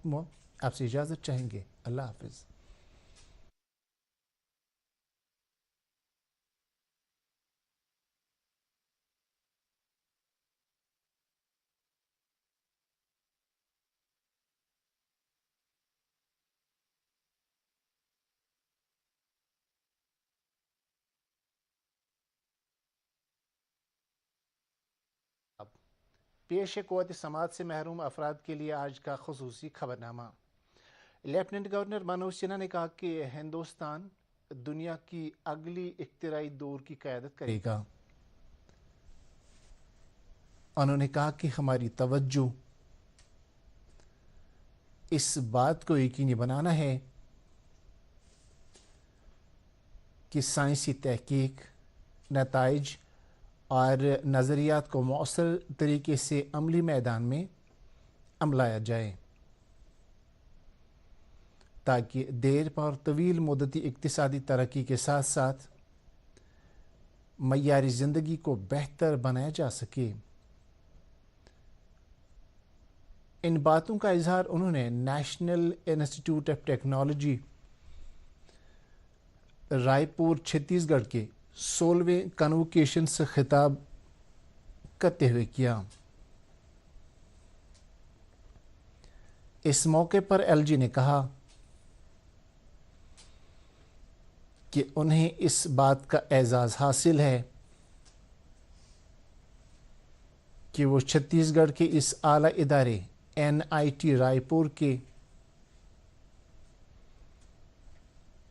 ختم ہوا. آپ سے اجازت چاہیں گے. اللہ حافظ. پیش قوت سماعت سے محروم افراد کے لیے آج کا خصوصی خبرنامہ. لیفٹیننٹ گورنر منوج سنہا نے کہا کہ ہندوستان دنیا کی اگلی اختراعی دور کی قیادت کرے گا. انہوں نے کہا کہ ہماری توجہ اس بات کو یقینی بنانا ہے کہ سائنسی تحقیق، نتائج اور نظریات کو مؤثر طریقے سے عملی میدان میں عملایا جائے تاکہ دیر پر طویل مدتی اقتصادی ترقی کے ساتھ ساتھ معیاری زندگی کو بہتر بنایا جا سکے. ان باتوں کا اظہار انہوں نے نیشنل انسٹی ٹیوٹ آف ٹیکنالوجی رائے پور چھتیس گڑھ کے 16ویں کنوکیشن سے خطاب کرتے ہوئے کیا. اس موقع پر ایل جی نے کہا کہ انہیں اس بات کا اعزاز حاصل ہے کہ وہ چھتیس گڑھ کے اس اعلیٰ ادارے NIT رائے پور کے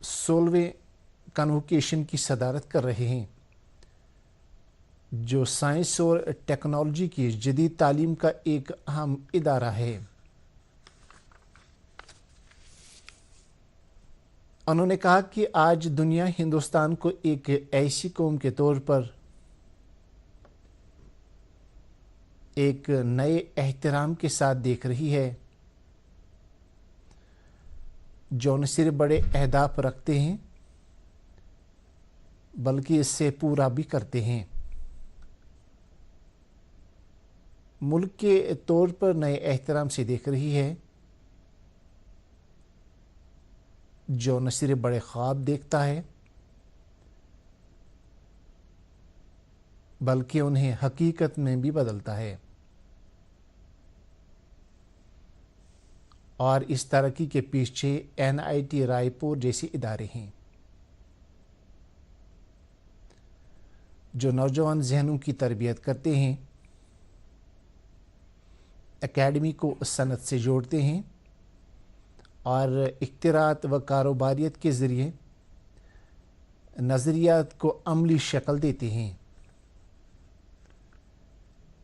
16ویں کنوکیشن کی صدارت کر رہے ہیں جو سائنس اور ٹیکنالوجی کی جدید تعلیم کا ایک اہم ادارہ ہے. انہوں نے کہا کہ آج دنیا ہندوستان کو ایک ایسی قوم کے طور پر ایک نئے احترام کے ساتھ دیکھ رہی ہے جو نہ صرف بڑے اہداف رکھتے ہیں بلکہ اس سے پورا بھی کرتے ہیں. ملک کے طور پر نئے احترام سے دیکھ رہی ہے جو نہ صرف بڑے خواب دیکھتا ہے بلکہ انہیں حقیقت میں بھی بدلتا ہے. اور اس ترقی کے پیچھے NIT رائے پور جیسے ادارے ہیں جو نوجوان ذہنوں کی تربیت کرتے ہیں، اکیڈمی کو صنعت سے جوڑتے ہیں اور اختراعات و کاروباریت کے ذریعے نظریات کو عملی شکل دیتے ہیں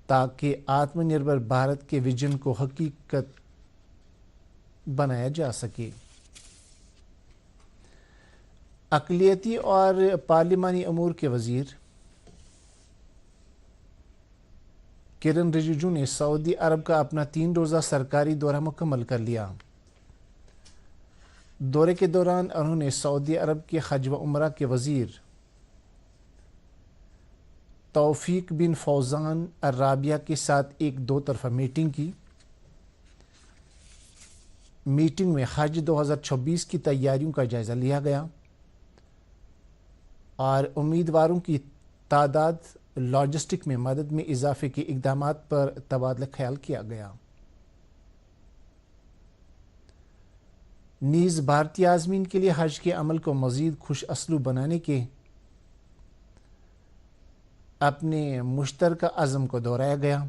تاکہ آتم نربھر بھارت کے ویژن کو حقیقت بنایا جا سکے. اقلیتی اور پارلیمانی امور کے وزیر کرن رجیجو نے سعودی عرب کا اپنا 3 روزہ سرکاری دورہ مکمل کر لیا. دورے کے دوران انہوں نے سعودی عرب کے حج و عمرہ کے وزیر توفیق بن فوزان الرابیہ کے ساتھ ایک 2 طرفہ میٹنگ کی. میٹنگ میں حج 2026 کی تیاریوں کا جائزہ لیا گیا اور امیدواروں کی تعداد، لاجسٹک میں مدد میں اضافے کے اقدامات پر تبادلہ خیال کیا گیا. نیز بھارتی عازمین کے لیے حج کے عمل کو مزید خوش اسلوب بنانے کے اپنے مشترکہ عزم کو دہرایا گیا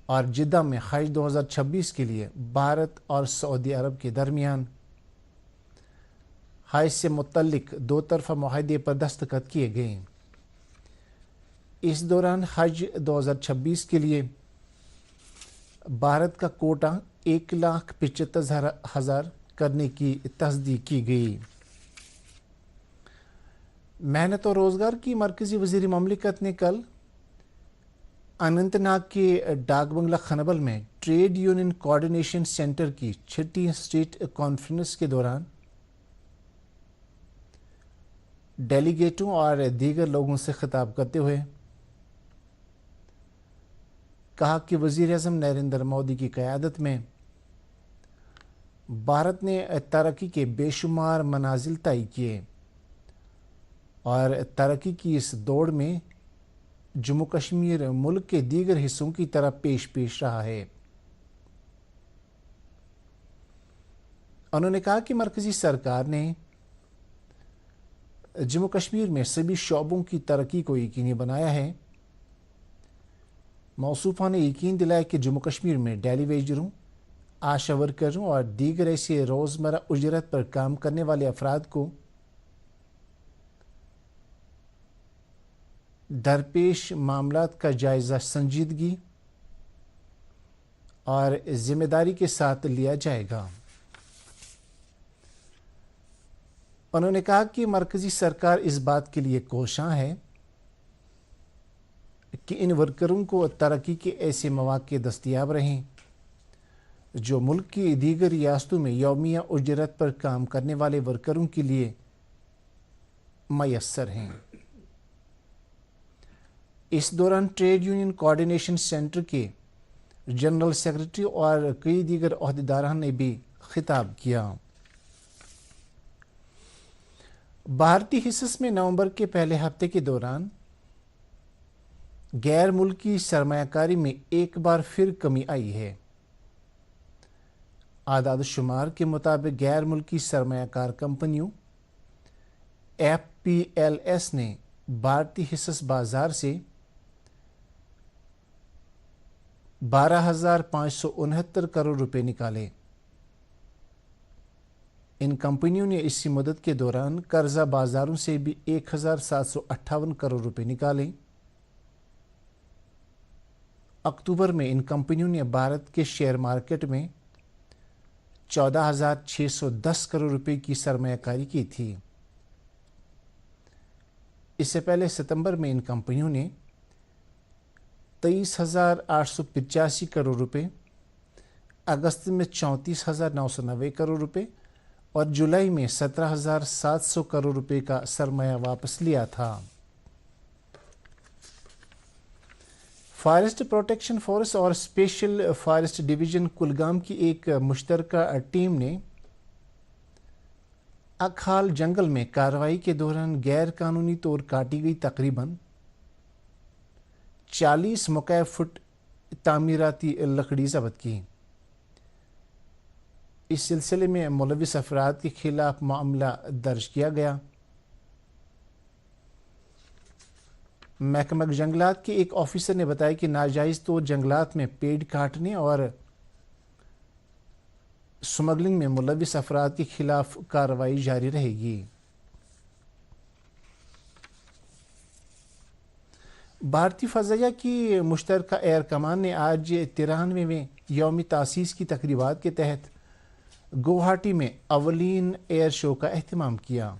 اور جدہ میں حج 2026 کے لیے بھارت اور سعودی عرب کے درمیان حج سے متعلق 2 طرفہ معاہدے پر دستخط کیے گئے. اس دوران حج 2026 کے لیے بھارت کا کوٹہ 1,75,000 کرنے کی تصدیق کی گئی. محنت اور روزگار کی مرکزی وزیر مملکت نے کل اننت ناگ کے ڈاک بنگلہ خنبل میں ٹریڈ یونین کوآرڈینیشن سینٹر کی 6ٹی اسٹیٹ کانفرنس کے دوران ڈیلیگیٹوں اور دیگر لوگوں سے خطاب کرتے ہوئے کہا کہ وزیر اعظم نریندر مودی کی قیادت میں بھارت نے ترقی کے بے شمار منازل طے کیے اور ترقی کی اس دوڑ میں جموں کشمیر ملک کے دیگر حصوں کی طرح پیش رہا ہے۔ انہوں نے کہا کہ مرکزی سرکار نے جموں کشمیر میں سبھی شعبوں کی ترقی کو یقینی بنایا ہے۔ موصوفہ نے یقین دلایا کہ جموں کشمیر میں ڈیلی ویجروں، آشا ورکروں اور دیگر ایسے روزمرہ اجرت پر کام کرنے والے افراد کو درپیش معاملات کا جائزہ سنجیدگی اور ذمہ داری کے ساتھ لیا جائے گا۔ انہوں نے کہا کہ مرکزی سرکار اس بات کے لیے کوشاں ہے کہ ان ورکروں کو ترقی کے ایسے مواقع دستیاب رہیں جو ملک کی دیگر ریاستوں میں یومیہ اجرت پر کام کرنے والے ورکروں کے لیے میسر ہیں۔ اس دوران ٹریڈ یونین کوآرڈینیشن سینٹر کے جنرل سیکرٹری اور کئی دیگر عہدیداران نے بھی خطاب کیا۔ بھارتی حصص میں نومبر کے پہلے ہفتے کے دوران غیر ملکی سرمایہ کاری میں ایک بار پھر کمی آئی ہے۔ اعداد و شمار کے مطابق غیر ملکی سرمایہ کار کمپنیوں FPLS نے بھارتی حصص بازار سے 12,569 کروڑ روپے نکالے۔ ان کمپنیوں نے اسی مدت کے دوران قرضہ بازاروں سے بھی 1,758 کروڑ روپے نکالے۔ اکتوبر میں ان کمپنیوں نے بھارت کے شیئر مارکیٹ میں 14,610 کروڑ روپے کی سرمایہ کاری کی تھی۔ اس سے پہلے ستمبر میں ان کمپنیوں نے 23,885 کروڑ روپے، اگست میں 34,990 کروڑ روپے اور جولائی میں 17,700 کروڑ روپے کا سرمایہ واپس لیا تھا۔ فارسٹ پروٹیکشن فورس اور اسپیشل فارسٹ ڈویژن کلگام کی ایک مشترکہ ٹیم نے اکھال جنگل میں کارروائی کے دوران غیر قانونی طور کاٹی گئی تقریباً 40 مکعب فٹ تعمیراتی لکڑی ضبط کی۔ اس سلسلے میں ملوث افراد کے خلاف معاملہ درج کیا گیا۔ محکمہ جنگلات کے ایک آفیسر نے بتایا کہ ناجائز طور جنگلات میں پیڑ کاٹنے اور سمگلنگ میں ملوث افراد کے خلاف کارروائی جاری رہے گی۔ بھارتی فضائیہ کی مشترکہ ایئر کمان نے آج 93ویں یوم تاسیس کی تقریبات کے تحت گوہاٹی میں اولین ایئر شو کا اہتمام کیا۔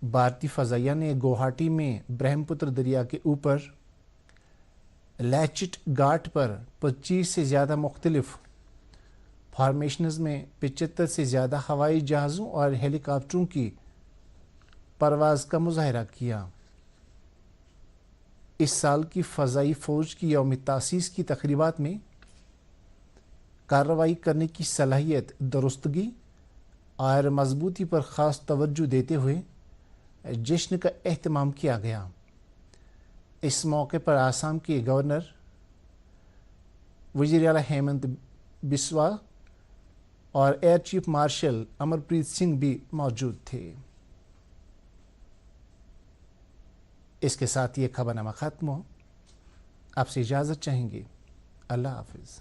بھارتی فضائیہ نے گوہاٹی میں برہم پتر دریا کے اوپر لیچٹ گھاٹ پر 25 سے زیادہ مختلف فارمیشنز میں 75 سے زیادہ ہوائی جہازوں اور ہیلی کاپٹروں کی پرواز کا مظاہرہ کیا۔ اس سال کی فضائی فوج کی یوم تاسیس کی تقریبات میں کارروائی کرنے کی صلاحیت، درستگی اور مضبوطی پر خاص توجہ دیتے ہوئے جشن کا اہتمام کیا گیا۔ اس موقع پر آسام کے گورنر وزیر اعلیٰ ہیمنت بسوا اور ایئر چیف مارشل امرپریت سنگھ بھی موجود تھے۔ اس کے ساتھ یہ خبر نامہ ختم ہو۔ آپ سے اجازت چاہیں گے۔ اللہ حافظ۔